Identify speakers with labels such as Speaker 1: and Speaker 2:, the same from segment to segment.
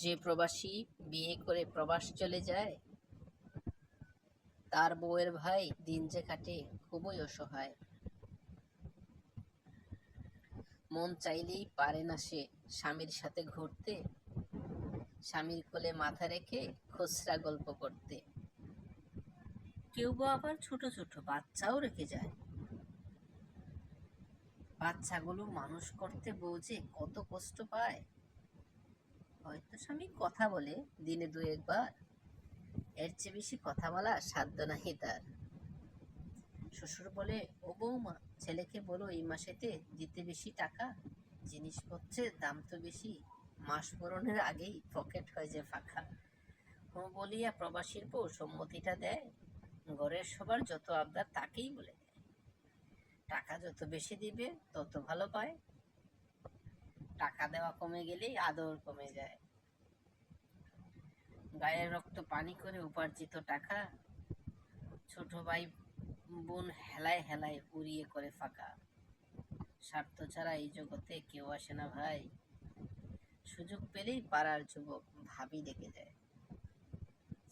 Speaker 1: যে প্রবাসী বিয়ে করে প্রবাস চলে যায়, তার বউয়ের ভাই দিন যে কাটে খুবই অসহায়। মন চাইলেই পারে না সে স্বামীর সাথে ঘুরতে, স্বামীর কোলে মাথা রেখে খুচরা গল্প করতে। কেউ বা আবার ছোট ছোট বাচ্চাও রেখে যায়। বাচ্চাগুলো মানুষ করতে বউ যে কত কষ্ট পায়। হয়তো স্বামী কথা বলে দিনে দু একবার, এর চেয়ে বেশি কথা বলা সাধ্য নাহি তার। শ্বশুর বলে, ও বৌমা, ছেলেকে বলো এই মাসেতে দিতে বেশি টাকা, জিনিসপত্রের দাম তো বেশি, মাস পূরণের আগেই পকেট হয়ে যায় ফাঁকা। ও বলিয়া প্রবাসীর বউ সম্মতিটা দেয়, ঘরের সবার যত আবদার তাকেই বলে দেয়। টাকা যত বেশি দিবে তত ভালো পায়, টাকা দেওয়া কমে গেলেই আদর কমে যায়। গায়ের রক্ত পানি করে উপার্জিত টাকা ছোট ভাই বোন হেলায় হেলায় উড়িয়ে করে ফাঁকা। স্বার্থ ছাড়া এই জগতে কেউ আসে না ভাই, সুযোগ পেলেই পাড়ার যুবক ভাবি ডেকে যায়।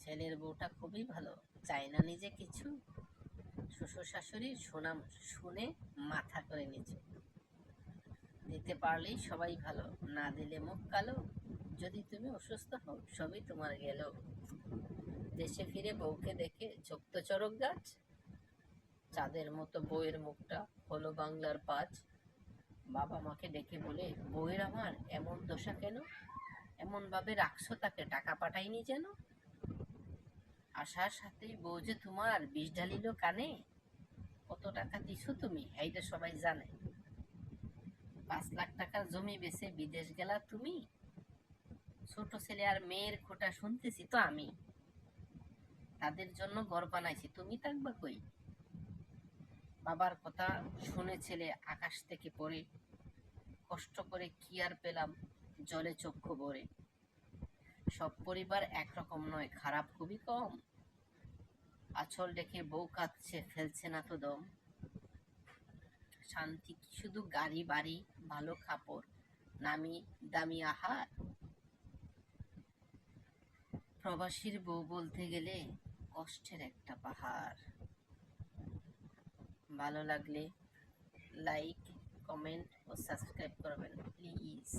Speaker 1: ছেলের বউটা খুবই ভালো, চায় না নিজে কিছু, শ্বশুর শাশুড়ির সুনাম শুনে মাথা করে নিচু। দিতে পারলেই সবাই ভালো, না দিলে মুখ কালো, যদি তুমি অসুস্থ হও সবই তোমার গেল। দেশে ফিরে বউকে দেখে চোক্ত চরক গাছ, চাঁদের মতো বউয়ের মুখটা হলো বাংলার পাঁচ। বাবা মাকে ডেকে বলে, বউয়ের আমার এমন দশা কেন, এমন ভাবে রাখছো তাকে টাকা পাঠাইনি যেন। আসার সাথেই বউ যে তোমার বিষ ঢালিল কানে, কত টাকা দিছো তুমি এইটা সবাই জানে। 5 লাখ টাকার জমি বেচে বিদেশ গেলা তুমি, ছোট ছেলে আর মেয়ের খোটা শুনতেছি তো আমি। তাদের জন্য ঘর বানাইছি, তুমি থাকবা কই? বাবার কথা শুনে ছেলে আকাশ থেকে পড়ে, কষ্ট করে কি আর পেলাম, জলে চক্ষু ভরে। সব পরিবার একরকম নয়, খারাপ খুবই কম। আঁচল ডেকে বউ কাঁদছে, ফেলছে না তো দম। শান্তি কি শুধু গাড়ি বাড়ি, ভালো কাপড়, নামি দামি আহার? প্রবাসীর বউ বলতে গেলে কষ্টের একটা পাহাড়। ভালো লাগলে লাইক, কমেন্ট ও সাবস্ক্রাইব করবেন প্লিজ।